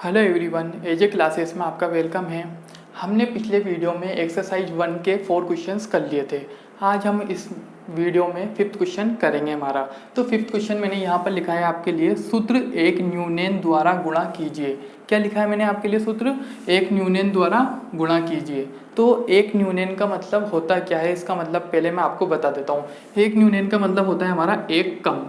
Hello everyone, एजे classes में आपका welcome है। हमने पिछले वीडियो में एक्सरसाइज 1 के 4 क्वेश्चंस कर लिए थे। आज हम इस वीडियो में 5th क्वेश्चन करेंगे हमारा। तो 5th क्वेश्चन मैंने यहाँ पर लिखा है आपके लिए, सूत्र एक न्यूनन द्वारा गुणा कीजिए। क्या लिखा है मैंने आपके लिए? सूत्र एक न्यूनन द्वारा गुणा कीजिए। तो एक न्यूनन का मतलब होता क्या है, इसका मतलब पहले मैं आपको बता देता हूँ। एक न्यूनन का मतलब होता है हमारा एक कम।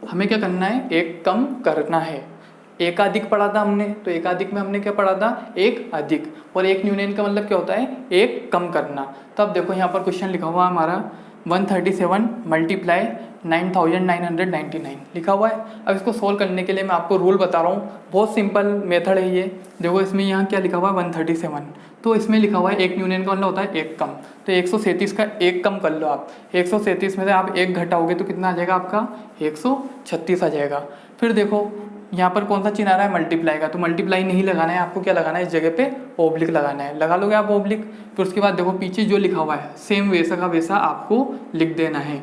हमें क्या करना है? एक कम करना है। एकाधिक पढ़ा था हमने, तो एकाधिक में हमने क्या पढ़ा था? एक अधिक। और एक न्यूनन का मतलब क्या होता है? एक कम करना। तो अब देखो यहाँ पर क्वेश्चन लिखा हुआ है हमारा 137 मल्टीप्लाई 9999 लिखा हुआ है। अब इसको सोल्व करने के लिए मैं आपको रूल बता रहा हूँ, बहुत सिंपल मेथड है ये। देखो इसमें यहाँ क्या लिखा हुआ है? 137। तो इसमें लिखा हुआ है एक न्यूनन का मतलब होता है एक कम। तो 137 का एक कम कर लो आप। 137 में से आप एक घटाओगे तो कितना आ जाएगा आपका? 136 आ जाएगा। फिर देखो यहाँ पर कौन सा चिन्ह आ रहा है? मल्टीप्लाई का। तो मल्टीप्लाई नहीं लगाना है आपको, क्या लगाना है? इस जगह पे ओब्लिक लगाना है। लगा लोगे आप ओब्लिक। फिर उसके बाद देखो पीछे जो लिखा हुआ है सेम वैसा का वैसा आपको लिख देना है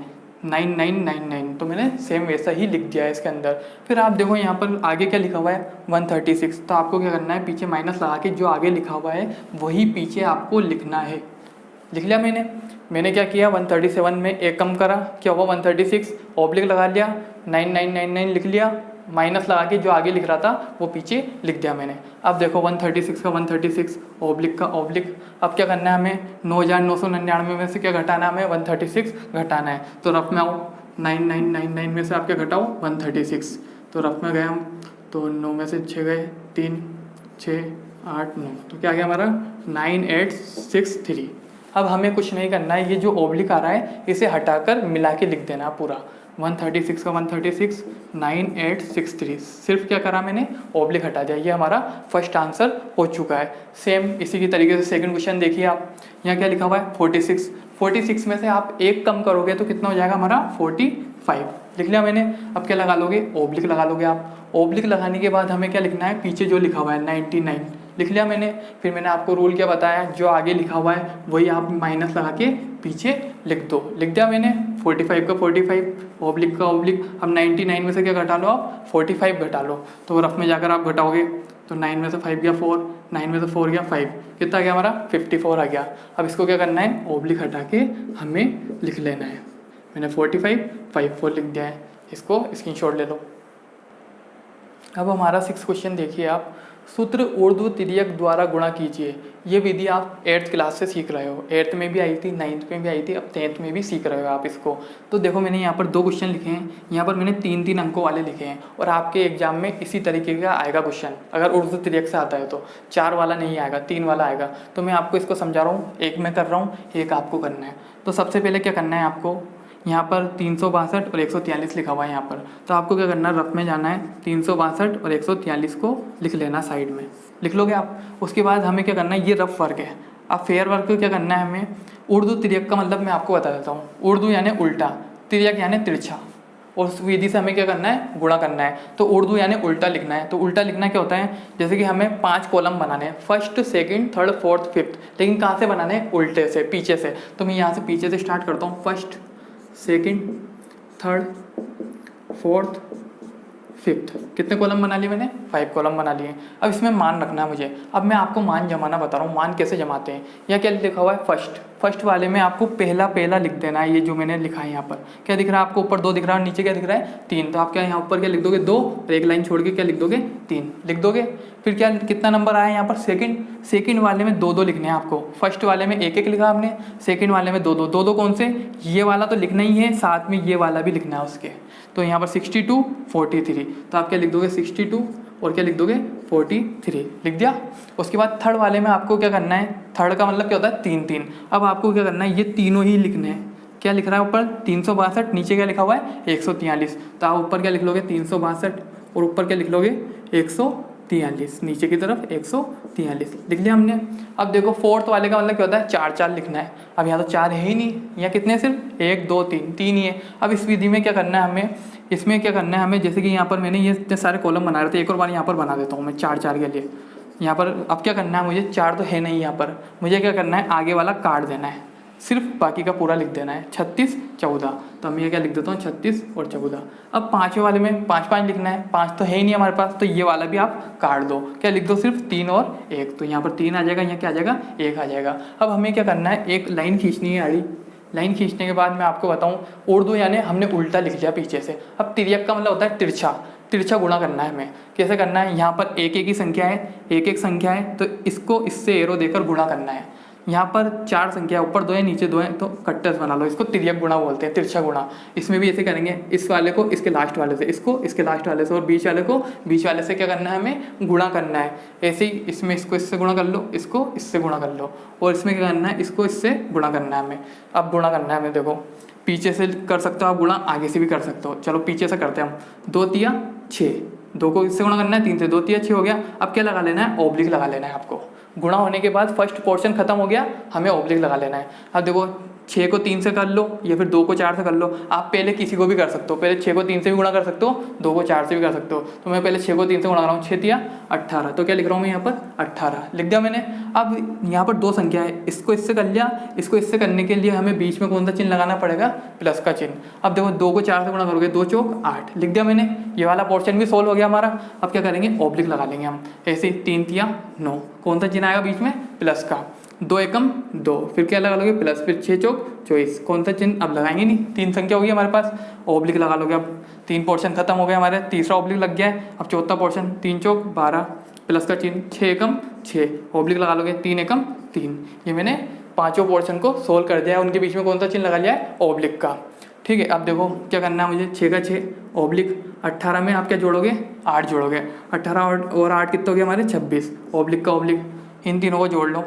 9999। तो मैंने सेम वैसा ही लिख दिया है इसके अंदर। फिर आप देखो यहाँ पर आगे क्या लिखा हुआ है? 136। तो आपको क्या करना है? पीछे माइनस लगा के जो आगे लिखा हुआ है वही पीछे आपको लिखना है। लिख लिया मैंने क्या किया? 137 में एक कम करा, क्या हुआ? 136। ओब्लिक लगा लिया, 9999 लिख लिया, माइनस लगा के जो आगे लिख रहा था वो पीछे लिख दिया मैंने। अब देखो 136 का 136, ओब्लिक का ओब्लिक। अब क्या करना है हमें? 9999 में से क्या घटाना है हमें? 136 घटाना है। तो रफ में आओ, 9999 में से आप क्या घटाओ? 136। तो रफ में गए हम, तो 9 में से 6 गए, 3 6 8 9। तो क्या आ गया हमारा? 9863। अब हमें कुछ नहीं करना है, ये जो ओब्लिक आ रहा है इसे हटाकर मिला के लिख देना पूरा। 136 का 136, 9863। सिर्फ क्या करा मैंने? ओब्लिक हटा दिया। ये हमारा फर्स्ट आंसर हो चुका है। सेम इसी की तरीके से सेकंड क्वेश्चन देखिए आप। यहाँ क्या लिखा हुआ है? 46। 46 में से आप एक कम करोगे तो कितना हो जाएगा हमारा? 45। लिख लिया मैंने। अब क्या लगा लोगे? ओब्लिक लगा लोगे आप। ओब्लिक लगाने के बाद हमें क्या लिखना है? पीछे जो लिखा हुआ है 99 लिख लिया मैंने। फिर मैंने आपको रूल क्या बताया? जो आगे लिखा हुआ है वही आप माइनस लगा के पीछे लिख दो। लिख दिया मैंने। 45 का 45, ओब्लिक का ओब्लिक। अब 99 में से क्या घटा लो आप? 45 घटा लो। तो रफ में जाकर आप घटाओगे तो 9 में से 5 गया 4, 9 में से 4 गया 5, कितना आ गया हमारा? 54 आ गया। अब इसको क्या करना है? ओब्लिक हटा के हमें लिख लेना है। मैंने 45 54 लिख दिया है। इसको स्क्रीनशॉट ले लो। अब हमारा 6th क्वेश्चन देखिए आप। सूत्र ऊर्ध्व तिर्यक द्वारा गुणा कीजिए। ये विधि आप 8th क्लास से सीख रहे हो। 8th में भी आई थी, 9th में भी आई थी, अब 10th में भी सीख रहे हो आप इसको। तो देखो मैंने यहाँ पर 2 क्वेश्चन लिखे हैं। यहाँ पर मैंने 3-3 अंकों वाले लिखे हैं और आपके एग्जाम में इसी तरीके का आएगा क्वेश्चन। अगर ऊर्ध्व तिर्यक से आता है तो 4 वाला नहीं आएगा, 3 वाला आएगा। तो मैं आपको इसको समझा रहा हूँ, एक मैं कर रहा हूँ, एक आपको करना है। तो सबसे पहले क्या करना है आपको? यहाँ पर 362 और 143 लिखा हुआ है यहाँ पर। तो आपको क्या करना है? रफ में जाना है, 362 और 143 को लिख लेना साइड में। लिख लोगे आप। उसके बाद हमें क्या करना है? ये रफ वर्क है। अब फेयर वर्क को क्या करना है हमें? ऊर्ध्व तिर्यक का मतलब मैं आपको बता देता हूँ। ऊर्ध्व यानी उल्टा, तिर्यक यानी तिरछा। और उस विधि से हमें क्या करना है? गुणा करना है। तो ऊर्ध्व यानी उल्टा लिखना है। तो उल्टा लिखना क्या होता है? जैसे कि हमें 5 कॉलम बनाने हैं, first second third fourth fifth. लेकिन कहाँ से बनाने हैं? उल्टे से, पीछे से। तो मैं यहाँ से पीछे से स्टार्ट करता हूँ। First, second, third, fourth, fifth. कितने कॉलम बना लिए मैंने? 5 कॉलम बना लिए। अब इसमें मान रखना है मुझे। अब मैं आपको मान जमाना बता रहा हूँ, मान कैसे जमाते हैं। यह क्या लिखा हुआ है? फर्स्ट वाले में आपको पहला लिख देना है। ये जो मैंने लिखा है यहाँ पर क्या दिख रहा है आपको? ऊपर 2 दिख रहा है और नीचे क्या दिख रहा है? 3। तो आप क्या यहाँ ऊपर क्या लिख दोगे? 2 और एक लाइन छोड़ के क्या लिख दोगे? 3 लिख दोगे। फिर क्या कितना नंबर आया यहाँ पर? सेकंड वाले में 2-2 लिखने हैं आपको। फर्स्ट वाले में 1-1 लिखा हमने, सेकंड वाले में 2-2 कौन से? ये वाला तो लिखना ही है, साथ में ये वाला भी लिखना है उसके। तो यहाँ पर 62 43। तो आप क्या लिख दोगे? 62 और क्या लिख दोगे? 43 लिख दिया। उसके बाद थर्ड वाले में आपको क्या करना है? थर्ड का मतलब क्या होता है? 3-3। अब आपको क्या करना है? ये तीनों ही लिखने हैं। क्या लिख रहा है ऊपर? 362, नीचे क्या लिखा हुआ है? 143। तो आप ऊपर क्या लिख लोगे? 362 और ऊपर क्या लिख लोगे? 143। नीचे की तरफ 143 लिख लिया हमने। अब देखो फोर्थ वाले का मतलब क्या होता है? 4-4 लिखना है। अब यहाँ तो 4 है ही नहीं, यहाँ कितने? सिर्फ 1 2 3 ही है। अब इस विधि में क्या करना है हमें? इसमें क्या करना है हमें? जैसे कि यहाँ पर मैंने ये इतने सारे कॉलम बना रहे थे, एक और बार यहाँ पर बना देता हूँ मैं 4-4 के लिए यहाँ पर। अब क्या करना है मुझे? 4 तो है नहीं यहाँ पर, मुझे क्या करना है? आगे वाला काट देना है। सिर्फ बाकी का पूरा लिख देना है। 36 14, तो हम ये क्या लिख देता हूँ 36 और 14। अब पाँचवें वाले में 5 5 लिखना है, 5 तो है ही नहीं हमारे पास, तो ये वाला भी आप काट दो। क्या लिख दो सिर्फ 3 और 1, तो यहाँ पर 3 आ जाएगा, यहाँ क्या आ जाएगा 1 आ जाएगा। अब हमें क्या करना है, एक लाइन खींचनी है आड़ी। लाइन खींचने के बाद मैं आपको बताऊँ उर्दू यानी हमने उल्टा लिख लिया पीछे से। अब तिर्यक का मतलब होता है तिरछा, तिरछा गुणा करना है हमें। कैसे करना है, यहाँ पर एक एक ही संख्या है, एक एक संख्या है, तो इसको इससे एरो देकर गुणा करना है। यहाँ पर 4 संख्या है, ऊपर 2 है नीचे 2 है, तो कट्टस बना लो। इसको तिर्यक गुणा बोलते हैं, तिरछा गुणा। इसमें भी ऐसे करेंगे, इस वाले को इसके लास्ट वाले से, इसको इसके लास्ट वाले से, और बीच वाले को बीच वाले से क्या करना है, हमें गुणा करना है। ऐसे ही इसमें इसको इससे गुणा कर लो, इसको इससे गुणा कर लो, और इसमें क्या करना है, इसको इससे गुणा करना है हमें। अब गुणा करना है हमें, देखो पीछे से कर सकते हो आप गुणा, आगे से भी कर सकते हो। चलो पीछे से करते हैं हम। 2 तिया 6, 2 को इससे गुणा करना है 3 से, 2 तिया 6 हो गया। अब क्या लगा लेना है, ऑब्लिक लगा लेना है आपको। गुणा होने के बाद फर्स्ट पोर्शन खत्म हो गया, हमें ऑब्लिक लगा लेना है। अब देखो 6 को 3 से कर लो, या फिर 2 को 4 से कर लो। आप पहले किसी को भी कर सकते हो, पहले 6 को 3 से भी गुणा कर सकते हो, 2 को 4 से भी कर सकते हो। तो मैं पहले 6 को 3 से गुणा कर रहा हूँ, 6 तिया 18, तो क्या लिख रहा हूँ मैं यहाँ पर 18 लिख दिया मैंने। अब यहाँ पर 2 संख्या है, इसको इससे कर लिया, इसको इससे करने के लिए हमें बीच में कौन सा चिन्ह लगाना पड़ेगा, प्लस का चिन्ह। अब देखो 2 को 4 से गुणा करोगे, 2 चौक 8 लिख दिया मैंने। ये वाला पोर्शन भी सोल्व हो गया हमारा। अब क्या करेंगे, ऑब्लिक लगा लेंगे हम। ऐसे 3 तिया 9, कौन सा चिन्ह आएगा बीच में, प्लस का। 2 एकम 2, फिर क्या लगा लोगे प्लस, फिर 6 चौक 24, कौन सा चिन्ह अब लगाएंगे नहीं, 3 संख्या होगी हमारे पास, ऑब्लिक लगा लोगे। अब 3 पोर्शन खत्म हो गए हमारे, तीसरा ऑब्लिक लग गया है। अब चौथा पोर्शन 3 चौक 12, प्लस का चिन्ह, 6 एकम 6, ऑब्लिक लगा लोगे, 3 एकम 3। ये मैंने पाँचों पोर्शन को सोल्व कर दिया है, उनके बीच में कौन सा चिन्ह लगा लिया है, ऑब्लिक का। ठीक है, अब देखो क्या करना है मुझे, 6 का 6 ऑब्लिक 18 में आप क्या जोड़ोगे, 8 जोड़ोगे। 18 और 8 कितने हो गए हमारे, 26, ऑब्लिक का ऑब्लिक, इन तीनों को जोड़ लो।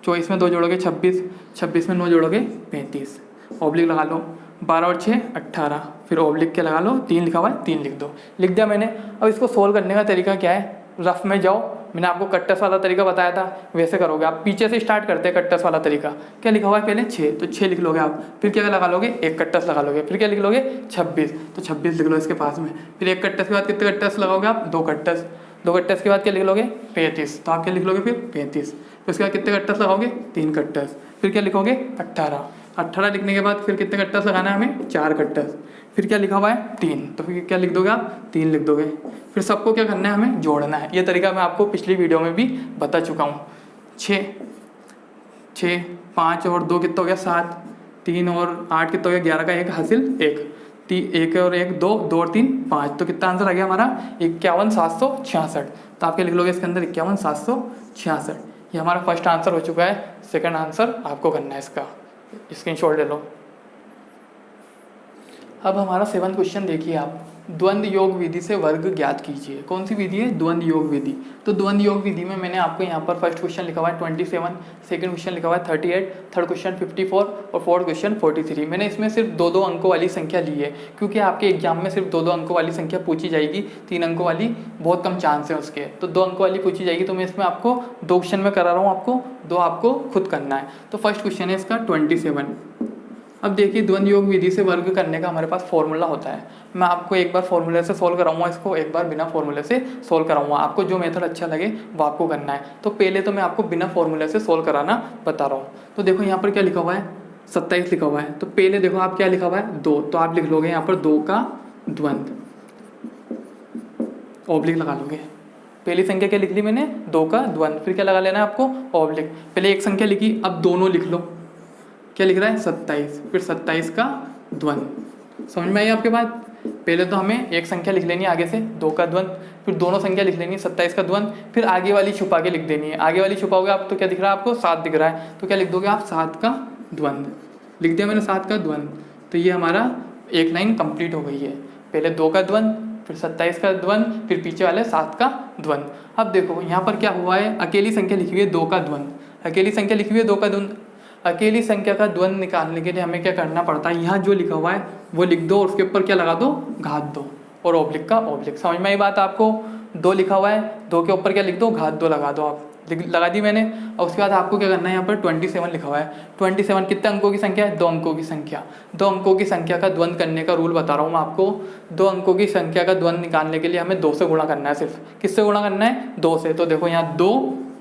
24 में 2 जोड़ोगे 26, 26 में 9 जोड़ोगे 35, ऑब्लिक लगा लो। 12 और 6 18, फिर ऑब्लिक के लगा लो, 3 लिखा हुआ है 3 लिख दो, लिख दिया मैंने। अब इसको सोल्व करने का तरीका क्या है, रफ में जाओ, मैंने आपको कट्टस वाला तरीका बताया था, वैसे करोगे आप। पीछे से स्टार्ट करते हैं कट्टस वाला तरीका। क्या लिखा हुआ है पहले 6, तो 6 लिख लोगे आप, फिर क्या लगा लोगे, एक कट्टस लगा लोगे, फिर क्या लिख लोगे 26, तो 26 लिख लो इसके पास में। फिर एक कट्टस के बाद कितने कट्टस लगाओगे आप, 2 कट्टस, 2 कट्टस के बाद क्या लिख लोगे 35, तो आप क्या लिख लोगे फिर 35। फिर उसके बाद कितने कट्टस लगाओगे, 3 कट्टस, फिर क्या लिखोगे 18, 18 लिखने के बाद फिर कितने कट्टस लगाना है हमें, 4 कट्टस, फिर क्या लिखा हुआ है 3, तो फिर क्या लिख दोगे आप 3 लिख दोगे। फिर सबको क्या करना है, हमें जोड़ना है। ये तरीका मैं आपको पिछली वीडियो में भी बता चुका हूँ। 6 6 5 और 2 कितना हो गया 7, 3 और 8 कितना हो गया 11 का 1 हासिल 1, 1 और 1 2, 2 और 3 5, तो कितना आंसर आ गया हमारा 51,766। तो आप क्या लिख लोगे इसके अंदर 51,766। ये हमारा फर्स्ट आंसर हो चुका है। सेकंड आंसर आपको करना है इसका, स्क्रीनशॉट ले लो। अब हमारा 7वां क्वेश्चन देखिए आप, द्वंद्व योग विधि से वर्ग ज्ञात कीजिए। कौन सी विधि है, द्वंद्व योग विधि। तो द्वंद्व योग विधि में मैंने आपको यहाँ पर फर्स्ट क्वेश्चन लिखा हुआ है 27, सेकंड क्वेश्चन लिखा हुआ है 38, थर्ड क्वेश्चन 54 और फोर्थ क्वेश्चन 43। मैंने इसमें सिर्फ 2-2 अंकों वाली संख्या ली है, क्योंकि आपके एग्जाम में सिर्फ 2-2 अंकों वाली संख्या पूछी जाएगी, 3 अंकों वाली बहुत कम चांस है उसके, तो 2 अंकों वाली पूछी जाएगी। तो मैं इसमें आपको 2 क्वेश्चन में करा रहा हूँ, आपको 2 आपको खुद करना है। तो फर्स्ट क्वेश्चन है इसका 27। अब देखिए द्वंद्व योग विधि से वर्ग करने का हमारे पास फॉर्मूला होता है। मैं आपको एक बार फॉर्मूले से सोल्व कराऊंगा इसको, एक बार बिना फॉर्मूले से सोल्व कराऊंगा। आपको जो मेथड अच्छा लगे वो आपको करना है। तो पहले तो मैं आपको बिना फॉर्मूले से सोल्व कराना बता रहा हूँ। तो देखो यहाँ पर क्या लिखा हुआ है 27 लिखा हुआ है। तो पहले देखो आप क्या लिखा हुआ है 2, तो आप लिख लोगे यहाँ पर 2 का द्वंद्व, ऑब्लिक लगा लोगे। पहली संख्या क्या लिख ली मैंने 2 का द्वंद्व, फिर क्या लगा लेना है आपको ऑब्लिक। पहले एक संख्या लिखी, अब दोनों लिख लो। क्या लिख रहा है 27, फिर 27 का द्वंद्व। समझ में आई आपके बात। पहले तो हमें एक संख्या लिख लेनी है आगे से 2 का द्वंद्व, फिर दोनों संख्या लिख लेनी है 27 का द्वंद्व, फिर आगे वाली छुपा के लिख देनी है। आगे वाली छुपाओगे आप तो क्या दिख रहा है आपको 7 दिख रहा है, तो क्या लिख दोगे आप 7 का द्वंद्व। लिख दिया मैंने 7 का द्वंद्व। तो ये हमारा एक लाइन कंप्लीट हो गई है। पहले 2 का द्वंद्व, फिर 27 का द्वंद्व, फिर पीछे वाले 7 का द्वंद्व। अब देखो यहाँ पर क्या हुआ है, अकेली संख्या लिखी हुई है 2 का द्वंद्व, अकेली संख्या लिखी हुई है 2 का द्वंद्व। अकेली संख्या का द्वंद्व निकालने के लिए हमें क्या करना पड़ता है, यहाँ जो लिखा हुआ है वो लिख दो और उसके ऊपर क्या लगा दो, घात दो, और ऑब्लिक का ऑब्लिक। समझ में आई बात आपको। 2 लिखा हुआ है, 2 के ऊपर क्या लिख दो, घात 2 लगा दो। आप लगा दी मैंने। और उसके बाद आपको क्या करना है, यहाँ पर 27 लिखा हुआ है। 27 कितने अंकों की संख्या है, 2 अंकों की संख्या। 2 अंकों की संख्या का द्वंद्व करने का रूल बता रहा हूँ मैं आपको। 2 अंकों की संख्या का द्वंद्व निकालने के लिए हमें 2 से गुणा करना है। सिर्फ किससे गुणा करना है, 2 से। तो देखो यहाँ 2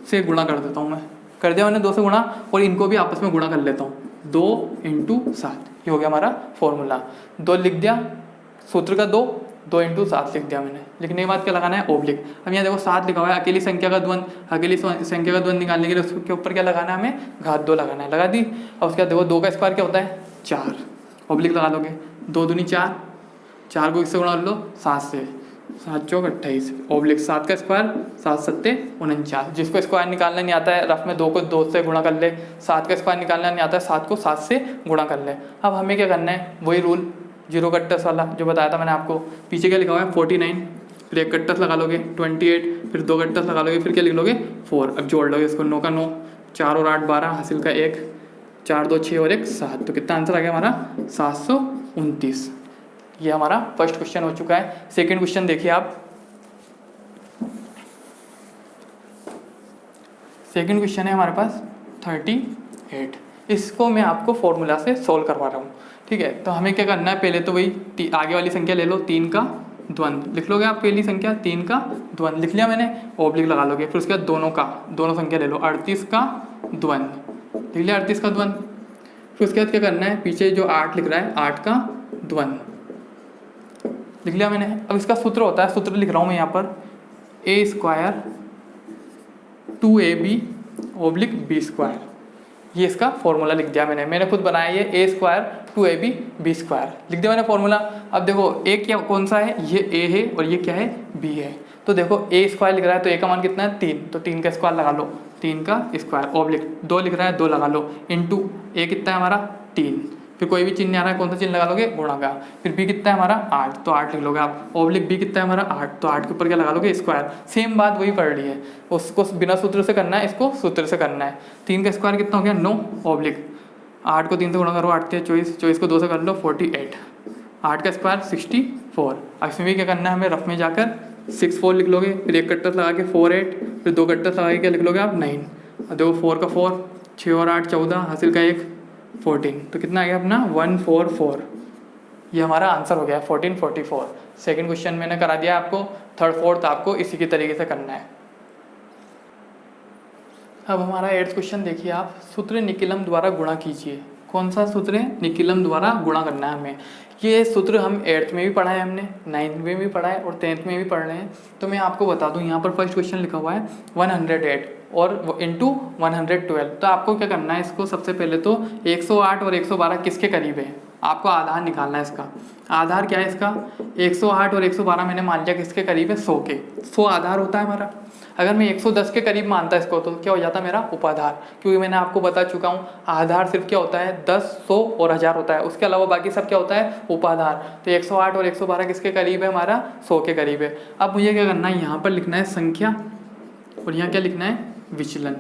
से गुणा कर देता हूँ मैं, कर दिया मैंने 2 से गुणा, और इनको भी आपस में गुणा कर लेता हूँ। 2 × 7, ये हो गया हमारा फॉर्मूला। 2 लिख दिया, सूत्र का 2 × 7 लिख दिया मैंने। लिखने के बाद क्या लगाना है, ओब्लिक। अब यहाँ देखो 7 लिखा हुआ है, अकेली संख्या का द्वंद, अकेली संख्या का द्वंद निकालने के लिए उसके ऊपर क्या लगाना है, हमें घात 2 लगाना है, लगा दी। और उसके बाद देखो 2 का स्क्वायर क्या होता है, 4, ओब्लिक लगा लोगे। 2 दूनी 4, 4 को इससे गुणा कर लो 7 से, 7 चौक 28, ओब्लिक 7 का स्क्वायर 7 सत्ते 49। जिसको स्क्वायर निकालना नहीं आता है, रफ में 2 को 2 से गुणा कर ले, 7 का स्क्वायर निकालना नहीं आता है, 7 को 7 से गुणा कर ले। अब हमें क्या करना है, वही रूल 0 का टस वाला जो बताया था मैंने आपको। पीछे क्या लिखा हुआ है 49, फिर 1 का टस लगा लोगे 28, फिर 2 का टस लगा लोगे, फिर क्या लिख लोगे 4। अब जोड़ लोगे इसको, 9 का 9, 4 और 8 12, हासिल का 1, 4 2 6 और 1 7। तो कितना आंसर आ गया हमारा 729। ये हमारा फर्स्ट क्वेश्चन हो चुका है। सेकंड क्वेश्चन देखिए आप। सेकंड क्वेश्चन है हमारे पास 38। इसको मैं आपको फॉर्मूला से सोल्व करवा रहा हूँ, ठीक है। तो हमें क्या करना है, पहले तो वही आगे वाली संख्या ले लो, 3 का द्वंद लिख लोगे आप। पहली संख्या 3 का द्वंद लिख लिया मैंने, ओब्लिक लगा लोगे। फिर उसके बाद दोनों संख्या ले लो, 38 का द्वंद लिख लिया, 38 का द्वंद। फिर उसके बाद क्या करना है, पीछे जो 8 लिख रहा है 8 का द्वंद लिख लिया मैंने। अब इसका सूत्र होता है, सूत्र लिख रहा हूँ मैं यहाँ पर, a² 2ab ओब्लिक b²। ये इसका फॉर्मूला लिख दिया मैंने खुद बनाया। ये a² 2ab b² लिख दिया मैंने फॉर्मूला। अब देखो a क्या कौन सा है, ये a है और ये क्या है, b है। तो देखो a² लिख रहा है तो a का मान कितना है 3, तो 3 का स्क्वायर लगा लो, 3 का स्क्वायर ओब्लिक 2 लिख रहा है 2 लगा लो, इंटू a कितना है हमारा 3, फिर कोई भी चिन्ह नहीं आ रहा है, कौन सा चिन्ह लगा लोगे, गुणा का। फिर b कितना है हमारा 8, तो 8 लिख लोगे आप, ओब्लिक b कितना है हमारा 8, तो 8 के ऊपर क्या लगा लोगे स्क्वायर। सेम बात वही पढ़ रही है, उसको बिना सूत्र से करना है, इसको सूत्र से करना है। 3 का स्क्वायर कितना हो गया 9, ओब्लिक 8 को 3 से गुणा करो, 8 के 24, 24 को 2 से कर लो 48, 8 का स्क्वायर 64। अब इसमें भी क्या करना है, हमें रफ में जाकर 64 लिख लोगे, फिर 1 कट्टा लगा के 4 8, फिर 2 कट्टा लगा के क्या लिख लोगे आप 9। अब देखो 4 का 4, 6 और 8 14, हासिल का 1 14, तो कितना आ गया अपना 144। ये हमारा आंसर हो गया 1444। सेकंड क्वेश्चन मैंने करा दिया आपको। थर्ड फोर्थ आपको इसी की तरीके से करना है। अब हमारा 8th क्वेश्चन देखिए आप, सूत्र निकिलम द्वारा गुणा कीजिए। कौन सा सूत्र है, निकिलम द्वारा गुणा करना है हमें। ये सूत्र हम 8th में भी पढ़ा है, हमने 9th में भी पढ़ा है और 10th में भी पढ़ रहे हैं। तो मैं आपको बता दूं, यहाँ पर फर्स्ट क्वेश्चन लिखा हुआ है 108 और इंटू 112। तो आपको क्या करना है, इसको सबसे पहले तो 108 और 112 किसके करीब है, आपको आधार निकालना है। इसका आधार क्या है, इसका 108 और 112 मैंने मान लिया किसके करीब है, 100 के। 100 आधार होता है हमारा। अगर मैं 110 के करीब मानता इसको तो क्या हो जाता मेरा उपाधार, क्योंकि मैंने आपको बता चुका हूँ आधार सिर्फ क्या होता है 10, 100 और 1000 होता है, उसके अलावा बाकी सब क्या होता है उपाधार। तो 108 और 112 किसके करीब है, हमारा 100 के करीब है। अब मुझे क्या करना है, यहाँ पर लिखना है संख्या और यहाँ क्या लिखना है विचलन।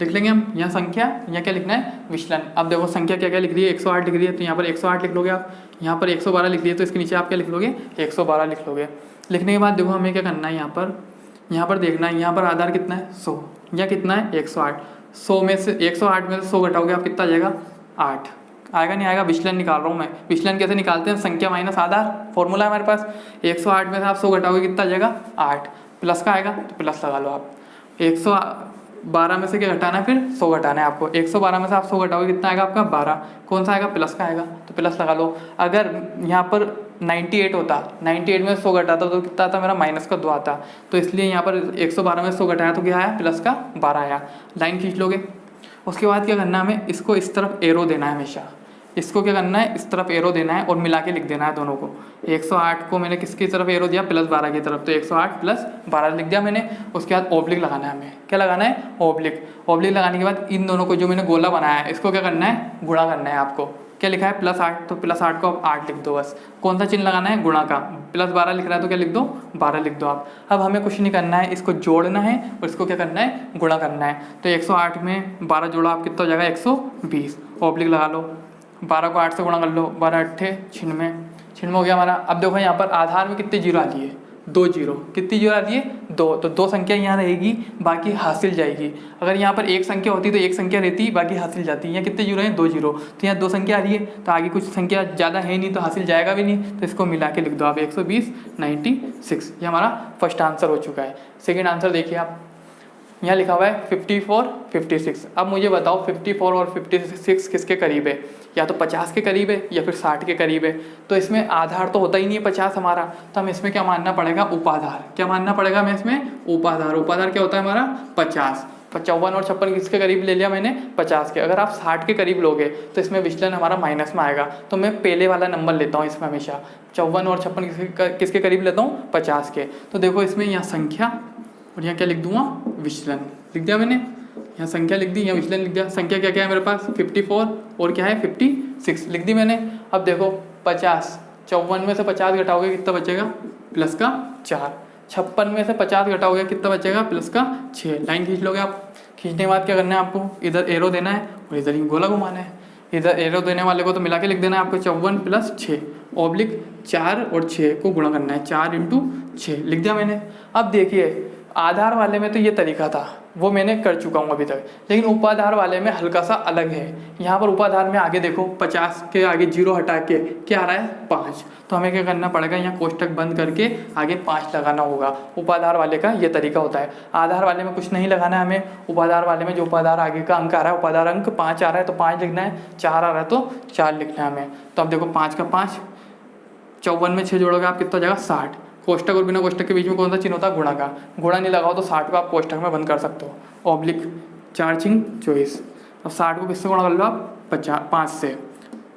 लिख लेंगे हम यहाँ संख्या, यहाँ क्या लिखना है विचलन। अब देखो संख्या क्या क्या लिख रही है, 108 लिख रही है तो यहाँ पर 108 लिख लोगे आप। यहाँ पर 112 लिख रही है तो इसके नीचे आप क्या लिख लोगे 112 लिख लोगे। लिखने के बाद देखो हमें क्या करना है, यहाँ पर देखना है, यहाँ पर आधार कितना है 100, यहाँ कितना है 108। 100 में से 108 में से 100 घटाओगे आप कितना आ जाएगा 8। आएगा नहीं आएगा, विचलन निकाल रहा हूँ मैं। विचलन कैसे निकालते हैं, संख्या माइनस आधार, फॉर्मूला है हमारे पास। 108 में से आप 100 घटाओगे कितना आ जाएगा 8, प्लस का आएगा तो प्लस लगा लो आप। 112 में से क्या घटाना है, फिर 100 घटाना है आपको। 112 में से आप 100 घटाओगे कितना आएगा आपका 12, कौन सा आएगा प्लस का आएगा तो प्लस लगा लो। अगर यहाँ पर 98 होता, 98 में 100 घटाता तो कितना आता मेरा माइनस का 2 आता। तो इसलिए यहाँ पर 112 में 100 घटाया तो क्या आया प्लस का 12 आया। लाइन खींच लोगे। उसके बाद क्या करना है, हमें इसको इस तरफ एरो देना है हमेशा। इसको क्या करना है, इस तरफ एरो देना है और मिला के लिख देना है दोनों को। 108 को मैंने किसकी तरफ एरो दिया, +12 की तरफ, तो 108 + 12 लिख दिया मैंने। उसके बाद ओब्लिक लगाना है हमें, क्या लगाना है ओब्लिक। ओब्लिक लगाने के बाद इन दोनों को जो मैंने गोला बनाया है इसको क्या करना है गुणा करना है आपको। क्या लिखा है +8, तो +8 को आप 8 लिख दो बस। कौन सा चिन्ह लगाना है गुणा का, +12 लिख रहा है तो क्या लिख दो 12 लिख दो आप। अब हमें कुछ नहीं करना है, इसको जोड़ना है और इसको क्या करना है गुणा करना है। तो 108 में 12 जोड़ा आप कितना हो जाएगा 120, ओब्लिक लगा लो। 12 को 8 से गुणा कर लो, 12 8 96 हो गया हमारा। अब देखो यहाँ पर आधार में कितने जीरो आ रही है 2 जीरो, कितनी जीरो आ रही है 2, तो 2 संख्या यहाँ रहेगी बाकी हासिल जाएगी। अगर यहाँ पर एक संख्या होती तो एक संख्या रहती बाकी हासिल जाती। यहाँ कितने जीरो हैं 2 जीरो, तो यहाँ 2 संख्या आ रही है तो आगे कुछ संख्या ज़्यादा है नहीं तो हासिल जाएगा भी नहीं, तो इसको मिला के लिख दो आप 120 96। ये हमारा फर्स्ट आंसर हो चुका है। सेकेंड आंसर देखिए आप, यहाँ लिखा हुआ है 54, 56। अब मुझे बताओ 54 और 56 किसके करीब है? या तो 50 के करीब है या फिर 60 के करीब है। तो इसमें आधार तो होता ही नहीं है 50 हमारा, तो हमें इसमें क्या मानना पड़ेगा? उपाधार। क्या मानना पड़ेगा हमें इसमें? उपाधार। उपाधार क्या होता है हमारा? 50। 54 और 56 किसके करीब ले लिया मैंने? 50 के। अगर आप 60 के करीब लोगे तो इसमें विचलन हमारा माइनस में आएगा, तो मैं पहले वाला नंबर लेता हूँ इसमें हमेशा। 54 और 56 किसके करीब लेता हूँ? 50 के। तो देखो इसमें यहाँ संख्या और यहाँ क्या लिख दूंगा? विचलन। लिख दिया मैंने, यहाँ संख्या लिख दी, यहाँ विचलन लिख दिया। संख्या क्या क्या है मेरे पास? 54 और क्या है? 56 लिख दी मैंने। अब देखो 50, 54 में से 50 घटाओगे कितना बचेगा? प्लस का 4। 56 में से 50 घटाओगे कितना बचेगा? प्लस का 6। लाइन खींच लोगे आप। खींचने के बाद क्या करना है आपको? इधर एरो देना है और इधर ही गोला घुमाना है। इधर एरो देने वाले को तो मिला के लिख देना है आपको 54 प्लस 6 ऑब्लिक 4 और 6 को गुणा करना है। 4 × 6 लिख दिया मैंने। अब देखिए आधार वाले में तो ये तरीका था, वो मैंने कर चुका हूँ अभी तक, लेकिन उपाधार वाले में हल्का सा अलग है। यहाँ पर उपाधार में आगे देखो 50 के आगे 0 हटा के क्या आ रहा है? 5। तो हमें क्या करना पड़ेगा? यहाँ कोष्टक बंद करके आगे 5 लगाना होगा। उपाधार वाले का ये तरीका होता है। आधार वाले में कुछ नहीं लगाना है हमें। उपाधार वाले में जो उपाधार आगे का अंक आ रहा है, उपाधार अंक 5 आ रहा है तो 5 लिखना है, 4 आ रहा है तो 4 लिखना है हमें। तो अब देखो 5 का 5, 54 में 6 जोड़ोगे आप कितना हो जाएगा? 60। कोष्टक और बिना कोष्टक के बीच में कौन सा चिन्ह होता है? गुणा का। गुणा नहीं लगाओ तो 60 को आप कोष्टक में बंद कर सकते हो। ऑब्लिक 4 × 24। अब 60 को किससे गुणा कर लो आप? 5 से।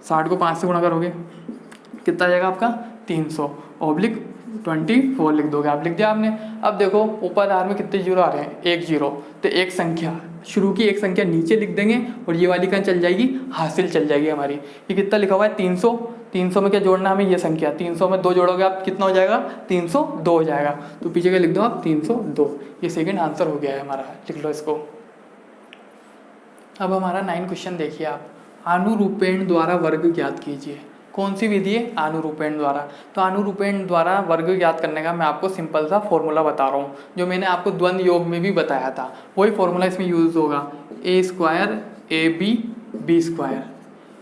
60 को 5 से गुणा करोगे कितना आ जाएगा आपका? 300। ऑब्लिक 24 लिख दोगे आप। लिख दिया आपने। अब देखो उपाधार में कितने जीरो आ रहे हैं? 1 0। तो एक संख्या शुरू की एक संख्या नीचे लिख देंगे और ये वाली कहाँ चल जाएगी? हासिल चल जाएगी हमारी। ये कितना लिखा हुआ है? 300। 300 में क्या जोड़ना है हमें? ये संख्या। 300 में 2 जोड़ोगे आप कितना हो जाएगा? 302 हो जाएगा। तो पीछे का लिख दो आप 302। ये सेकंड आंसर हो गया है हमारा। लिख लो इसको। अब हमारा 9 क्वेश्चन देखिए आप। अनुरूपेण द्वारा वर्ग ज्ञात कीजिए। कौन सी विधि है? अनुरूपेण द्वारा। तो अनुरूपेण द्वारा वर्ग ज्ञात करने का मैं आपको सिंपल सा फॉर्मूला बता रहा हूँ, जो मैंने आपको द्वंद्व योग में भी बताया था। वही फॉर्मूला इसमें यूज होगा। a² AB B²।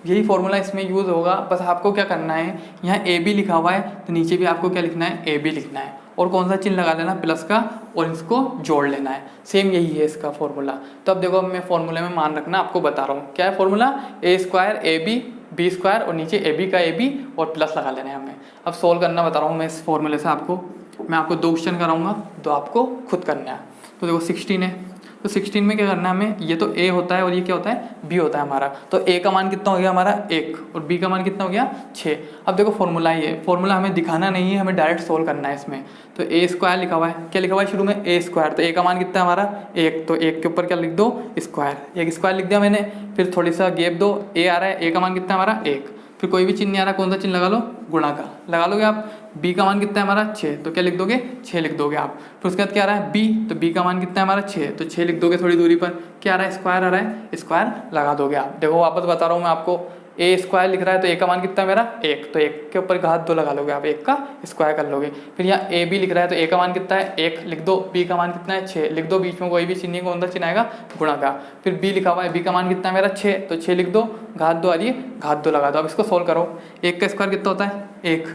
यही फॉर्मूला इसमें यूज़ होगा। बस आपको क्या करना है, यहाँ AB लिखा हुआ है तो नीचे भी आपको क्या लिखना है? AB लिखना है। और कौन सा चिन्ह लगा लेना? प्लस का, और इसको जोड़ लेना है। सेम यही है इसका फॉर्मूला। तो अब देखो मैं फॉर्मूले में मान रखना आपको बता रहा हूँ। क्या है फॉर्मूला? a² AB B² और नीचे AB का AB और प्लस लगा लेना है हमें। अब सोल्व करना बता रहा हूँ मैं इस फॉर्मूले से आपको। मैं आपको 2 क्वेश्चन कराऊंगा, तो आपको खुद करना है। तो देखो 16 है, तो 16 में क्या करना है हमें? ये तो a होता है और ये क्या होता है? b होता है हमारा। तो a का मान कितना हो गया हमारा? 1 और b का मान कितना हो गया? 6। अब देखो फॉर्मूला ये फॉर्मूला हमें दिखाना नहीं है, हमें डायरेक्ट सोल्व करना है इसमें। तो a² लिखा हुआ है। क्या लिखा हुआ है शुरू में? a²। तो a का मान कितना है हमारा? 1। तो 1 के ऊपर क्या लिख दो? स्क्वायर। एक स्क्वायर लिख दिया मैंने। फिर थोड़ी सा गैप दो। a आ रहा है, a का मान कितना है हमारा? 1। फिर कोई भी चिन्ह नहीं आ रहा, कौन सा चिन्ह लगा लो? गुणा का लगा लोगे आप। b का मान कितना है हमारा? 6। तो क्या लिख दोगे? 6 लिख दोगे आप। फिर उसके बाद क्या आ रहा है? b। तो b का मान कितना है हमारा? 6। तो 6 लिख दोगे। थोड़ी दूरी पर क्या आ रहा है? स्क्वायर आ रहा है, स्क्वायर लगा दोगे आप। देखो वापस बता रहा हूँ मैं आपको। a² लिख रहा है तो a का मान कितना है मेरा? 1। तो 1 के ऊपर घात 2 लगा लोगे आप, 1 का स्क्वायर कर लोगे। फिर यहाँ ab लिख रहा है तो a का मान कितना है? 1 लिख दो। b का मान कितना है? 6 लिख दो। बीच में कोई भी चिन्ह कौन सा चिन्ह आएगा? गुणा का। फिर b लिखा हुआ है, b का मान कितना है मेरा? 6। तो 6 लिख दो, घात 2 आ रही है, घात 2 लगा दो। अब इसको सोल्व करो। 1 का स्क्वायर कितना होता है? 1।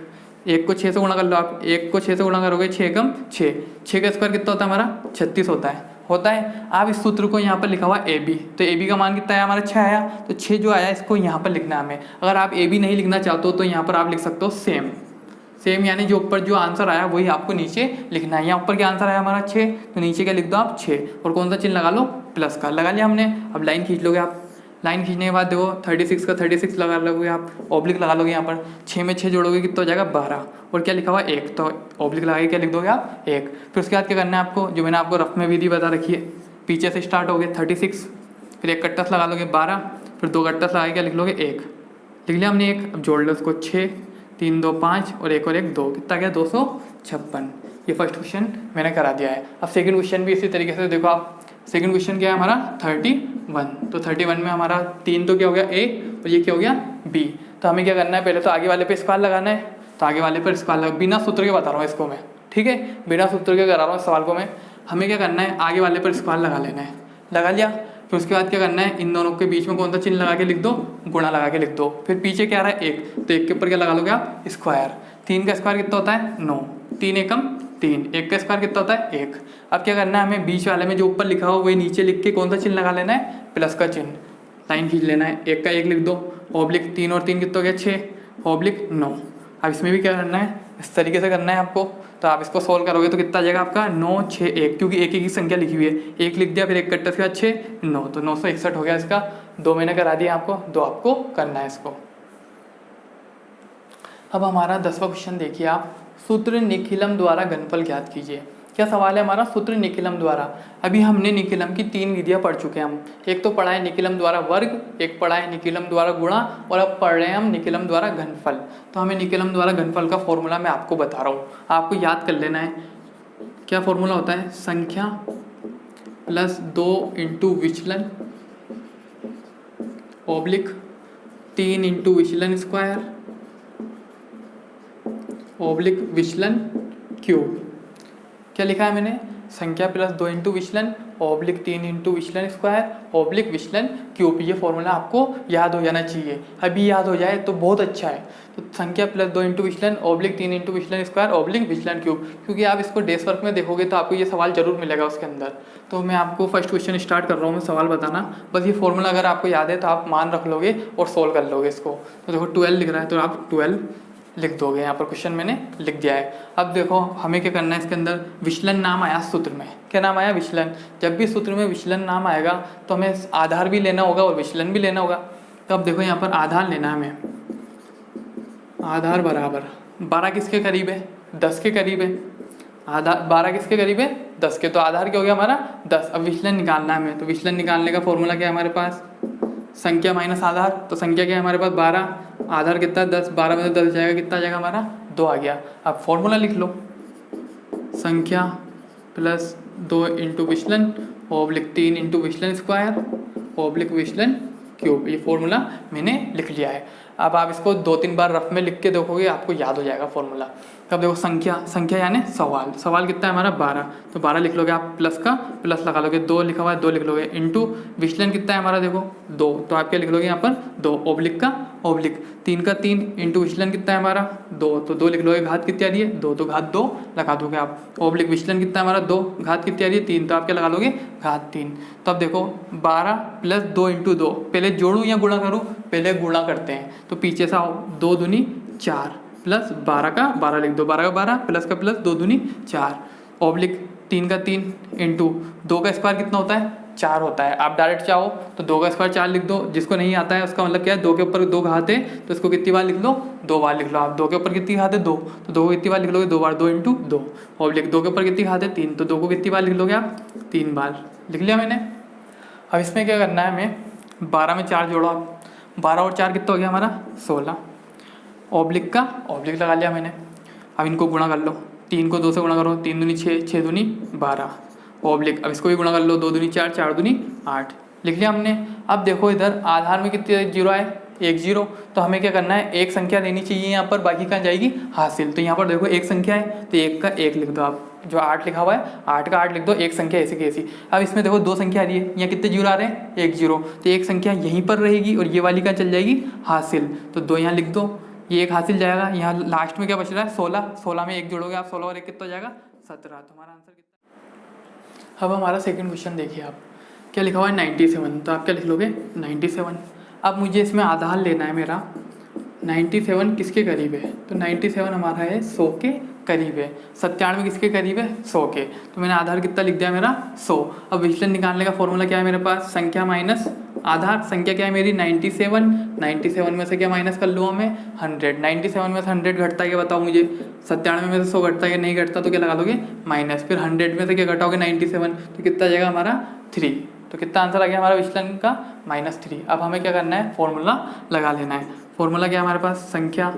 1 को 6 से गुणा कर लो आप। 1 को 6 से गुणा करोगे 6 कम 6। 6 का स्क्वायर कितना होता है हमारा? 36 होता है। आप इस सूत्र को यहाँ पर लिखा हुआ AB। तो AB का मान कितना है हमारा? 6 आया। तो 6 जो आया इसको यहाँ पर लिखना है हमें। अगर आप AB नहीं लिखना चाहते हो तो यहाँ पर आप लिख सकते हो सेम, यानी जो ऊपर जो आंसर आया वही आपको नीचे लिखना है। यहाँ ऊपर क्या आंसर आया हमारा? 6। तो नीचे क्या लिख दो आप? 6। और कौन सा चिन्ह लगा लो? प्लस का लगा लिया हमने। अब लाइन खींच लोगे आप। लाइन खींचने के बाद देखो 36 का 36 लगा लोगे आप, ऑब्लिक लगा लोगे यहाँ पर। 6 में 6 जोड़ोगे कितना हो जाएगा? 12। और क्या लिखा हुआ? 1। तो ऑब्लिक लगा के क्या लिख दोगे आप? 1। फिर उसके बाद क्या करना है आपको? जो मैंने आपको रफ में विधि बता रखी है, पीछे से स्टार्ट हो गए 36, फिर 1 कट्टस लगा लोगे 12, फिर 2 कट्टस लगा के क्या लिख लोगे? 1। लिख लिया हमने 1। अब जोड़ लो उसको। 6 3 2 5 और 1 और 1 2, कितना गया? 256। ये फर्स्ट क्वेश्चन मैंने करा दिया है। अब सेकंड क्वेश्चन भी इसी तरीके से देखो आप। सेकंड क्वेश्चन क्या है हमारा? 31। तो 31 में हमारा 3 तो क्या हो गया? A और ये क्या हो गया? B। तो हमें क्या करना है? पहले तो आगे वाले पे स्क्वायर लगाना है। तो आगे वाले पर स्क्वायर लगा, बिना सूत्र के बता रहा हूँ इसको मैं, ठीक है? बिना सूत्र के करा रहा हूँ इस सवाल को मैं। हमें क्या करना है? आगे वाले पर स्क्वायर लगा लेना है। लगा लिया। फिर उसके बाद क्या करना है? इन दोनों के बीच में कौन सा चिन्ह लगा के लिख दो? गुणा लगा के लिख दो। फिर पीछे क्या आ रहा है? 1। तो 1 के ऊपर क्या लगा लोगे आप? स्क्वायर। 3 का स्क्वायर कितना होता है? 9। 3 एकम 3, 1 का स्क्वायर कितना होता है 1। अब क्या करना है हमें, बीच वाले में जो ऊपर लिखा हो वही नीचे लिख के कौन सा चिन्ह लगा लेना है, प्लस का चिन्ह, लाइन खींच लेना है। 1 का 1 लिख दो, ऑब्लिक 3 और 3 कितना हो गया 6, ऑब्लिक 9। अब इसमें भी क्या करना है, इस तरीके से करना है आपको। तो आप इसको सोल्व करोगे तो कितना आ जाएगा आपका 9 6 1, क्योंकि एक की संख्या लिखी हुई है, 1 लिख दिया, फिर 1 कट्टा, उसके बाद 6 9, तो 961 हो गया इसका। 2 मैंने करा दिया आपको, 2 आपको करना है इसको। अब हमारा 10वां क्वेश्चन देखिए आप, सूत्र निखिलम द्वारा घनफल ज्ञात कीजिए। क्या सवाल है हमारा, सूत्र निखिलम द्वारा। अभी हमने निखिलम की 3 विधियां पढ़ चुके हैं हम। एक तो पढ़ा है निखिलम द्वारा वर्ग, एक पढ़ा है निखिलम द्वारा गुणा, और अब पढ़ रहे हैं हम निखिलम द्वारा घनफल। तो हमें निखिलम द्वारा घनफल का फॉर्मूला मैं आपको बता रहा हूँ, आपको याद कर लेना है। क्या फॉर्मूला होता है, संख्या प्लस 2 इंटू विचलन ऑब्लिक 3 इंटू विचलन स्क्वायर ऑब्लिक विचलन क्यूब। क्या लिखा है मैंने, संख्या प्लस 2 इंटू विचलन ऑब्लिक 3 इंटू विचलन स्क्वायर ऑब्लिक विचलन क्यूब। ये फॉर्मूला आपको याद हो जाना चाहिए, अभी याद हो जाए तो बहुत अच्छा है। तो संख्या प्लस 2 इंटू विचलन ऑब्लिक 3 इंटू विचलन स्क्वायर ऑब्लिक विचलन क्यूब, क्योंकि आप इसको डेस्क वर्क में देखोगे तो आपको ये सवाल जरूर मिलेगा उसके अंदर। तो मैं आपको फर्स्ट क्वेश्चन स्टार्ट कर रहा हूँ मैं सवाल बताना। बस ये फॉर्मूला अगर आपको याद है तो आप मान रख लोगे और सोल्व कर लोगे इसको। तो देखो 12 लिख रहा है तो आप 12 लिख दोगे, यहाँ पर क्वेश्चन मैंने लिख दिया है। अब देखो हमें क्या करना है, इसके अंदर विचलन नाम आया सूत्र में। क्या नाम आया, विचलन। जब भी सूत्र में विचलन नाम आएगा तो हमें आधार भी लेना होगा और विचलन भी लेना होगा। तो अब देखो यहाँ पर आधार लेना है हमें, आधार बराबर 12 किसके करीब है, 10 के करीब है। आधार 12 किसके करीब है, 10 के। तो आधार क्या हो गया हमारा 10। अब विचलन निकालना है हमें, तो विचलन निकालने का फॉर्मूला क्या है हमारे पास, संख्या माइनस आधार। तो संख्या क्या है हमारे पास 12, आधार कितना 10, 12 में से 10 जाएगा, कितना जाएगा हमारा 2 आ गया। अब फॉर्मूला लिख लो, संख्या प्लस 2 इंटू विचलन ऑब्लिक 3 इंटू विचलन स्क्वायर ऑब्लिक विचलन क्यूब। ये फॉर्मूला मैंने लिख लिया है। अब आप इसको 2-3 बार रफ में लिख के देखोगे, आपको याद हो जाएगा फॉर्मूला। अब देखो संख्या यानी सवाल कितना है हमारा 12, तो 12 लिख लोगे आप, प्लस का प्लस लगा लोगे, 2 लिखा हुआ है 2 लिख लोगे, इंटू विचलन कितना है हमारा देखो 2, तो आप क्या लिख लोगे यहाँ पर 2, ऑब्लिक का ऑब्लिक 3 का 3 इंटू विचलन कितना है हमारा 2, तो 2 लिख लोगे, घात कितनी आ रही है 2, तो घात 2 लगा दोगे आप। ऑब्लिक विचलन कितना है हमारा 2, घात कितनी आ रही है 3, तो आप क्या लगा लोगे घात 3। तो अब देखो 12 प्लस 2 इंटू 2, पहले जोड़ूँ या गुणा करूँ, पहले गुणा करते हैं। तो पीछे से आओ, 2 दूनी 4 प्लस 12 का 12 लिख दो, 12 का 12 प्लस का प्लस 2 दूनी 4 ऑब्लिक 3 का 3 इंटू 2 का स्क्वायर कितना होता है 4 होता है। आप डायरेक्ट चाहो तो 2 का स्क्वायर 4 लिख दो, जिसको नहीं आता है उसका मतलब क्या है 2 के ऊपर 2 घात है तो इसको कितनी बार लिख लो 2 बार लिख लो। आप 2 के ऊपर कितनी घात है 2, तो 2 को कितनी बार लिख लोगे 2 बार, 2 इंटू 2 ऑब्लिक 2 के ऊपर कितनी घात है 3, तो 2 को कितनी बार लिख लोगे आप 3 बार। लिख लिया मैंने। अब इसमें क्या करना है हमें, 12 में 4 जोड़ो आप, 12 और 4 कितना हो गया हमारा 16, ऑब्लिक का ऑब्लिक लगा लिया मैंने। अब इनको गुणा कर लो, 3 को 2 से गुणा करो, 3 दूनी 6, 6 दूनी 12 ऑब्लिक। अब इसको भी गुणा कर लो, 2 दूनी 4, 4 दूनी 8, लिख लिया हमने। अब देखो इधर आधार में कितने जीरो आए, 1 0, तो हमें क्या करना है एक संख्या लेनी चाहिए यहाँ पर, बाकी कहाँ जाएगी हासिल। तो यहाँ पर देखो एक संख्या है तो 1 का 1 लिख दो आप, जो 8 लिखा हुआ है 8 का 8 लिख दो, एक संख्या ऐसी की ऐसी। अब इसमें देखो 2 संख्या आ रही है, यहाँ कितने जीरो आ रहे हैं 1 0, तो एक संख्या यहीं पर रहेगी और ये वाली कहाँ चल जाएगी हासिल, तो 2 यहाँ लिख दो, ये एक हासिल जाएगा। यहाँ लास्ट में क्या बच रहा है 16, 16 में 1 जोड़ोगे आप, 16 और 1 कितना हो जाएगा 17, तो हमारा आंसर कितना। अब हमारा सेकंड क्वेश्चन देखिए आप, क्या लिखा हुआ है 97, तो आप क्या लिख लोगे 97। अब मुझे इसमें आधार लेना है मेरा, 97 किसके करीब है, तो 97 हमारा है 100 के करीब है। 97 किसके करीब है 100 के, तो मैंने आधार कितना लिख दिया मेरा 100। अब विचलन निकालने का फॉर्मूला क्या है मेरे पास, संख्या माइनस आधार। संख्या क्या है मेरी 97, 97 में से क्या माइनस कर लूँ मैं 100, 97 में से 100 घटता है क्या बताओ मुझे, 97 में से 100 घटता है क्या, नहीं घटता तो क्या लगा दोगे माइनस, फिर 100 में से क्या घटाओगे 97, तो कितना जाएगा हमारा 3, तो कितना आंसर आ गया हमारा विचलन का -3। अब हमें क्या करना है फॉर्मूला लगा लेना है। फॉर्मूला क्या है हमारे पास, संख्या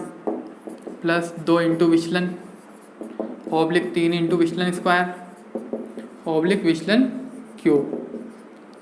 प्लस 2 इंटू विचलन ऑब्लिक 3 इंटू विचलन स्क्वायर ऑब्लिक विचलन क्यूब।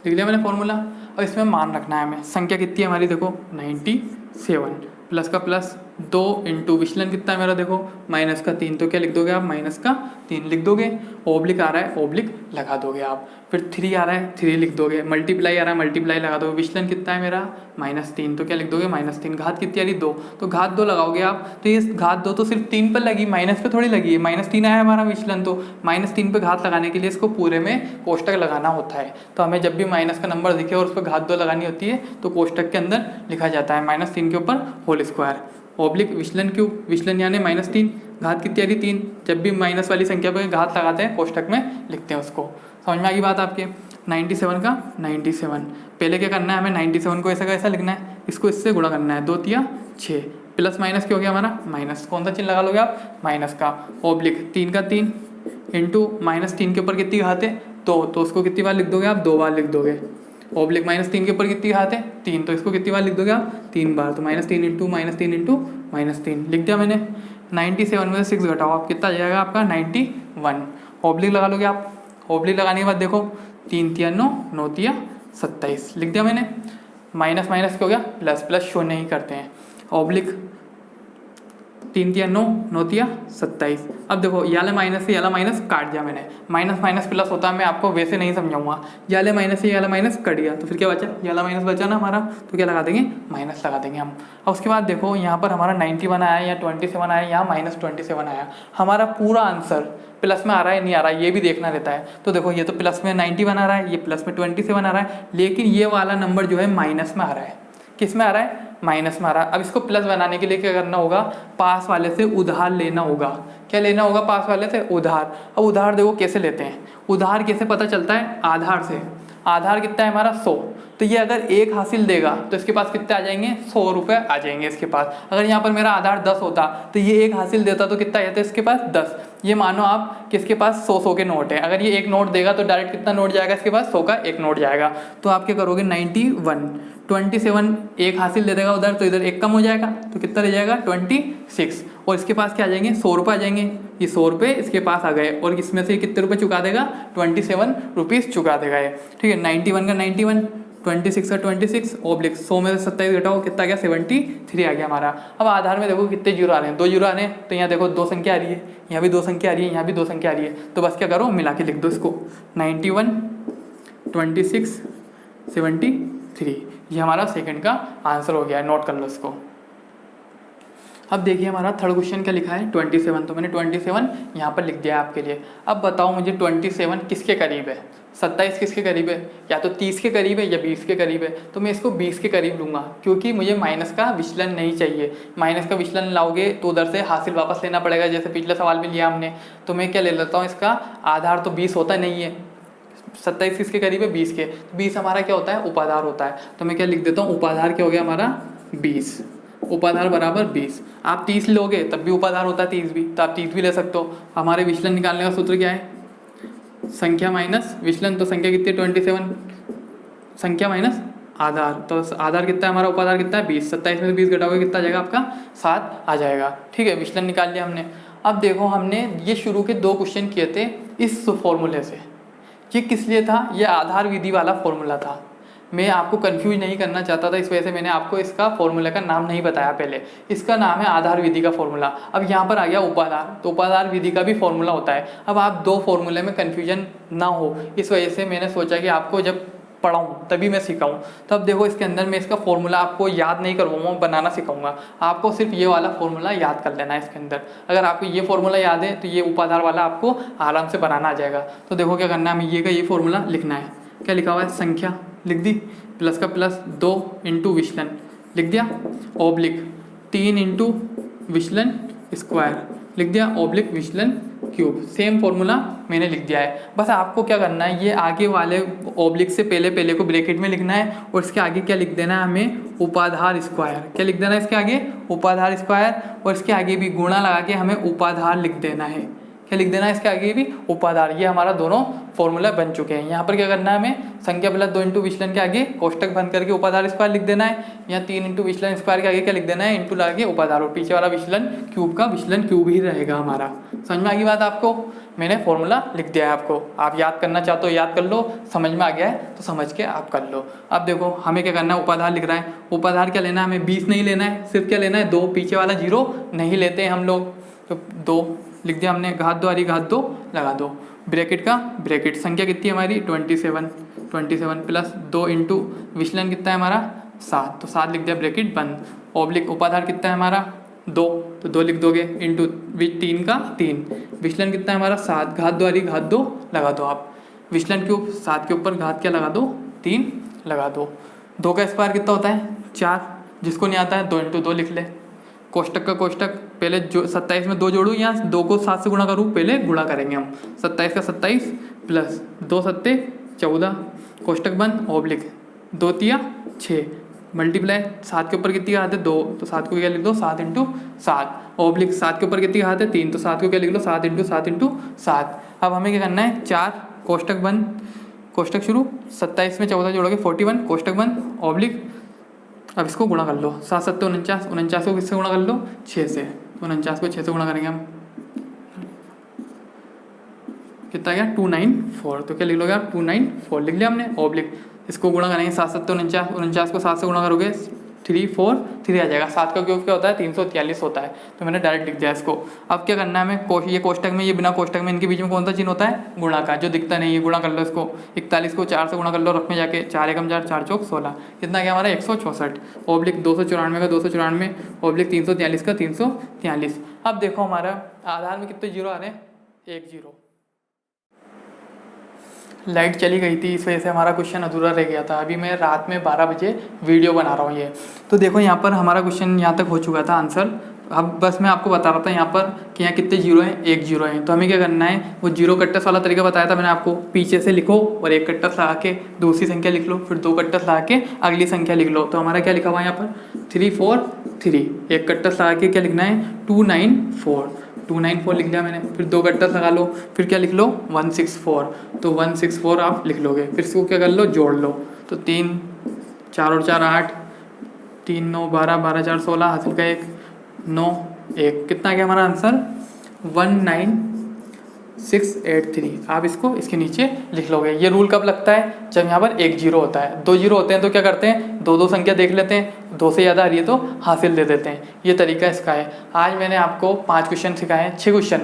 लिख लिया मैंने फॉर्मूला। अब इसमें मान रखना है हमें, संख्या कितनी है हमारी देखो 97 प्लस का प्लस 2 इंटू विचलन कितना है मेरा, देखो माइनस का 3, तो क्या लिख दोगे आप, माइनस का 3 लिख दोगे। ओब्लिक आ रहा है, ओब्लिक लगा दोगे आप। फिर 3 आ रहा है, 3 लिख दोगे। मल्टीप्लाई आ रहा है, मल्टीप्लाई लगा दोगे। विचलन कितना है मेरा, -3, तो क्या लिख दोगे, -3। घात कितनी आ रही, 2, तो घात 2 लगाओगे आप। तो ये घात 2 तो सिर्फ 3 पर लगी, माइनस पे थोड़ी लगी है। -3 आया हमारा विचलन, तो -3 पे घात लगाने के लिए इसको पूरे में कोष्टक लगाना होता है। तो हमें जब भी माइनस का नंबर दिखे और उस पर घात 2 लगानी होती है तो कोष्टक के अंदर लिखा जाता है -3 के ऊपर होल स्क्वायर। ओब्लिक विचलन क्यों, विचलन यानी -3, घात कितनी आ रही, 3। जब भी माइनस वाली संख्या पर घात लगाते हैं कोष्टक में लिखते हैं उसको। समझ में आ गई बात आपके। 97 का 97, पहले क्या करना है, हमें 97 को ऐसा का ऐसा लिखना है, इसको इससे गुणा करना है, 2 तिया 6, प्लस माइनस क्या हो गया हमारा, माइनस। कौन सा चिन्ह लगा लोगे आप, माइनस का। ओब्लिक 3 का 3 इंटू -3 के ऊपर कितनी घात है, 2, तो उसको कितनी बार लिख दोगे आप, 2 बार लिख दोगे। ओब्लिक -3 के ऊपर कितनी घात है, 3, तो इसको कितनी बार लिख दोगे आप, 3 बार। तो -3 इंटू -3 इंटू -3 लिख दिया मैंने। 97 में से 6 घटाओ आप, कितना आ जाएगा आपका, 91। ओब्लिक लगा लोगे आप। ओब्लिक लगाने के बाद देखो 3 तिया 9, 9 तिया 27 लिख दिया मैंने। माइनस माइनस क्या हो गया, प्लस, प्लस शो नहीं करते हैं। ओब्लिक 3 तिया 9, 9 तिया 27। अब देखो याले माइनस से याला माइनस काट दिया मैंने, माइनस माइनस प्लस होता है, मैं आपको वैसे नहीं समझाऊंगा। याले माइनस से याला माइनस कट गया, तो फिर क्या बचा, याला माइनस बचा ना हमारा, तो क्या लगा देंगे, माइनस लगा देंगे हम। और उसके बाद देखो यहाँ पर हमारा 91 आया या 27 आया, यहाँ -27 आया। हमारा पूरा आंसर प्लस में आ रहा है नहीं आ रहा है ये भी देखना रहता है। तो देखो ये तो प्लस में 91 आ रहा है, ये प्लस में 27 आ रहा है, लेकिन ये वाला नंबर जो है माइनस में आ रहा है। किस में आ रहा है, माइनस में आ रहा है। अब इसको प्लस बनाने के लिए क्या करना होगा, पास वाले से उधार लेना होगा। क्या लेना होगा, पास वाले से उधार। अब उधार देखो कैसे लेते हैं, उधार कैसे पता चलता है, आधार से। आधार कितना है हमारा, 100, तो ये अगर 1 हासिल देगा तो इसके पास कितने आ जाएंगे, 100 रुपये आ जाएंगे इसके पास। अगर यहाँ पर मेरा आधार 10 होता तो ये 1 हासिल देता तो कितना आ जाता है इसके पास, 10। ये मानो आप कि इसके पास 100 के नोट है, अगर ये 1 नोट देगा तो डायरेक्ट कितना नोट जाएगा इसके पास, 100 का 1 नोट जाएगा। तो आप क्या करोगे, 91, 27 1 हासिल दे देगा उधर, तो इधर 1 कम हो जाएगा, तो कितना रह जाएगा, 26। और इसके पास क्या आ जाएंगे, 100 रुपये आ जाएंगे। ये 100 रुपये इसके पास आ गए, और इसमें से कितने रुपये चुका देगा, 27 रुपीज़ चुका देगा ये। ठीक है, 91 का 91, 26 का 26, ओब्लिक 100 में से 27 घटाओ, कितना आ गया, 73 आ गया हमारा। अब आधार में देखो कितने जीरो आ रहे हैं, 2 जीरो आ रहे हैं, तो यहाँ देखो 2 संख्या आ रही है, यहाँ भी 2 संख्या आ रही है, यहाँ भी 2 संख्या आ रही है। तो बस क्या करो, मिला के लिख दो इसको, 91, 26, 73। ये हमारा सेकंड का आंसर हो गया है, नोट कर लो इसको। अब देखिए हमारा थर्ड क्वेश्चन क्या लिखा है, 27, तो मैंने 27 यहाँ पर लिख दिया है आपके लिए। अब बताओ मुझे 27 किसके करीब है, 27 किसके करीब है, या तो 30 के करीब है या 20 के करीब है। तो मैं इसको 20 के करीब लूँगा, क्योंकि मुझे माइनस का विचलन नहीं चाहिए। माइनस का विचलन लाओगे तो उधर से हासिल वापस लेना पड़ेगा, जैसे पिछले सवाल में लिया हमने। तो मैं क्या ले लेता हूँ, इसका आधार तो 20 होता नहीं है, 27 किसके करीब है, 20 के। 20 हमारा क्या होता है, उपाधार होता है। तो मैं क्या लिख देता हूँ, उपाधार क्या हो गया हमारा, 20। उपाधार बराबर 20। आप 30 लोगे तब भी उपाधार होता है 30 भी, तो आप 30 भी ले सकते हो। हमारे विचलन निकालने का सूत्र क्या है, संख्या माइनस विचलन। तो संख्या कितनी है, 27, संख्या माइनस आधार। तो आधार कितना है हमारा, उपाधार कितना है, 20। 27 में से 20 घटाओगे कितना आ जाएगा आपका, 7 आ जाएगा। ठीक है, विचलन निकाल लिया हमने। अब देखो हमने ये शुरू के 2 क्वेश्चन किए थे इस फॉर्मूले से। ये किस लिए था, ये आधार विधि वाला फॉर्मूला था। मैं आपको कंफ्यूज नहीं करना चाहता था, इस वजह से मैंने आपको इसका फॉर्मूला का नाम नहीं बताया पहले। इसका नाम है आधार विधि का फॉर्मूला। अब यहाँ पर आ गया उपाधार, तो उपाधार विधि का भी फॉर्मूला होता है। अब आप 2 फॉर्मूले में कन्फ्यूजन ना हो, इस वजह से मैंने सोचा कि आपको जब पढ़ाऊँ तभी मैं सिखाऊँ। तो अब देखो इसके अंदर मैं इसका फॉर्मूला आपको याद नहीं करवाऊँगा, बनाना सिखाऊंगा। आपको सिर्फ ये वाला फॉर्मूला याद कर लेना है इसके अंदर। अगर आपको ये फॉर्मूला याद है तो ये उपाधार वाला आपको आराम से बनाना आ जाएगा। तो देखो क्या करना है, हमें ये का ये फॉर्मूला लिखना है। क्या लिखा हुआ है, संख्या लिख दी, प्लस का प्लस 2 इंटू विचलन लिख दिया, ओब्लिक 3 इंटू विचलन स्क्वायर लिख दिया, ओब्लिक विचलन क्यूब। सेम फॉर्मूला मैंने लिख दिया है। बस आपको क्या करना है, ये आगे वाले ओब्लिक से पहले को ब्रैकेट में लिखना है, और इसके आगे क्या लिख देना है हमें, उपाधार स्क्वायर। क्या लिख देना है इसके आगे, उपाधार स्क्वायर, और इसके आगे भी गुणा लगा के हमें उपाधार लिख देना है। क्या लिख देना है इसके आगे भी उपाधार। ये हमारा दोनों फॉर्मूला बन चुके हैं। यहाँ पर क्या करना है हमें, संख्या प्लस 2 इंटू विचलन के आगे कोष्टक बंद करके उपाधार स्क्वायर लिख देना है, या 3 इंटू विचलन स्क्वायर के आगे क्या लिख देना है, इंटू लगा के उपाधार, और पीछे वाला विचलन क्यूब का विचलन क्यूब ही रहेगा हमारा। समझ में आ गई बात आपको? मैंने फॉर्मूला लिख दिया है आपको, आप याद करना चाहते हो याद कर लो, समझ में आ गया है तो समझ के आप कर लो। अब देखो हमें क्या करना है, उपाधार लिख रहा है, उपाधार क्या लेना है हमें, 20 नहीं लेना है, सिर्फ क्या लेना है 2, पीछे वाला 0 नहीं लेते हैं हम लोग, तो 2 लिख दिया हमने, घात 2 आ रही, घात 2 लगा दो, ब्रैकेट का ब्रैकेट, संख्या कितनी है हमारी 27 प्लस 2 इंटू विचलन कितना है हमारा 7, तो 7 लिख दिया ब्रैकेट बंद, ऑब्लिक उपाधार कितना है हमारा 2, तो 2 लिख दोगे, इंटू 3 का 3, विचलन कितना है हमारा 7, घात 2 आ रही, घात 2 लगा दो आप, विचलन क्यूब 7 के ऊपर घात क्या लगा दो 3 लगा दो, 2 का स्क्वायर कितना होता है 4, जिसको नहीं आता है 2 इंटू 2 लिख ले, कोष्टक का कोष्टक, पहले जो 27 में 2 जोड़ूँ या 2 को 7 से गुणा करूँ, पहले गुणा करेंगे हम, 27 का 27 प्लस 2 सत्ते 14, कोष्टक बंद, ऑब्लिक 2 तिया 6, मल्टीप्लाई 7 के ऊपर कितनी घात है 2, तो 7 को क्या लिख दो 7 इंटू 7, ऑब्लिक 7 के ऊपर कितनी घात है 3, तो 7 को क्या लिख लो 7 इंटू 7 इंटू 7। अब हमें क्या करना है 4, कोष्टक बंद, कोष्टक शुरू, 27 में 14 जोड़ोगे 41, कोष्टक बंद, ऑब्लिक, अब इसको गुणा कर लो, 7 सत्ते 49, 49 को किससे गुणा कर लो 6 से, 49 को 6 से गुणा करेंगे हम, कितना गया 294, तो क्या लिख लोगे आप 294 लिख लिया हमने, ऑब्लिक इसको गुणा करेंगे 7 सत्ते 49, 49 को 7 से गुणा करोगे 343 आ जाएगा, 7 का क्यूब क्या होता है 343 होता है, तो मैंने डायरेक्ट लिख दिया इसको। अब क्या करना है हमें, ये कोष्टक में ये बिना कोष्टक में इनके बीच में कौन सा चिन्ह होता है गुणा का, जो दिखता नहीं है, गुणा कर लो इसको, 41 को 4 से गुणा कर लो, रफ में जाके 4 एकम 4, 4 चौक 16, कितना गया हमारा 164, ऑब्लिक 294 का 294, ऑब्लिक 343 का 343। अब देखो हमारा आधार में कितने जीरो आ रहे हैं, 1 0। लाइट चली गई थी, इस वजह से हमारा क्वेश्चन अधूरा रह गया था। अभी मैं रात में 12 बजे वीडियो बना रहा हूँ ये, तो देखो यहाँ पर हमारा क्वेश्चन यहाँ तक हो चुका था आंसर। अब बस मैं आपको बता रहा था यहाँ पर कि यहाँ कितने जीरो हैं, 1 0 है, तो हमें क्या करना है, वो जीरो कट्टस वाला तरीका बताया था मैंने आपको, पीछे से लिखो और 1 कट्टस लगा के दूसरी संख्या लिख लो, फिर 2 कट्टस लगा के अगली संख्या लिख लो। तो हमारा क्या लिखा हुआ है यहाँ पर 343, 1 कट्टस लगा के क्या लिखना है 294 लिख लिया मैंने, फिर 2 कट्टस लगा लो, फिर क्या लिख लो 164, तो 164 आप लिख लोगे, फिर इसको क्या कर लो जोड़ लो, तो 3 4 और 4 8, 3 9 12, 12 4 16, हासिल का 1 9 1, कितना गया हमारा आंसर 19683। आप इसको इसके नीचे लिख लोगे। ये रूल कब लगता है, जब यहाँ पर 1 0 होता है, 2 0 होते हैं तो क्या करते हैं 2 संख्या देख लेते हैं, 2 से ज़्यादा आ रही है तो हासिल दे देते हैं, ये तरीका इसका है। आज मैंने आपको 5 क्वेश्चन सिखाए हैं, 6 क्वेश्चन,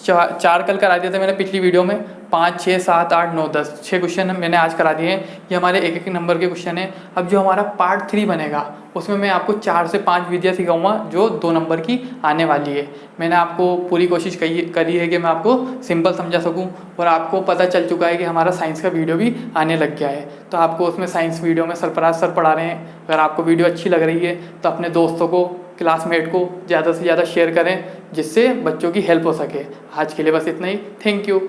4 कल करा दिए थे मैंने पिछली वीडियो में, 5 6 7 8 9 10 6 क्वेश्चन मैंने आज करा दिए हैं। ये हमारे एक नंबर के क्वेश्चन है। अब जो हमारा पार्ट 3 बनेगा उसमें मैं आपको 4 से 5 विधियाँ सिखाऊंगा जो 2 नंबर की आने वाली है। मैंने आपको पूरी कोशिश करी है कि मैं आपको सिंपल समझा सकूं, और आपको पता चल चुका है कि हमारा साइंस का वीडियो भी आने लग गया है, तो आपको उसमें साइंस वीडियो में सरफराज सर पढ़ा रहे हैं। अगर आपको वीडियो अच्छी लग रही है तो अपने दोस्तों को, क्लासमेट को ज़्यादा से ज़्यादा शेयर करें, जिससे बच्चों की हेल्प हो सके। आज के लिए बस इतना ही, थैंक यू।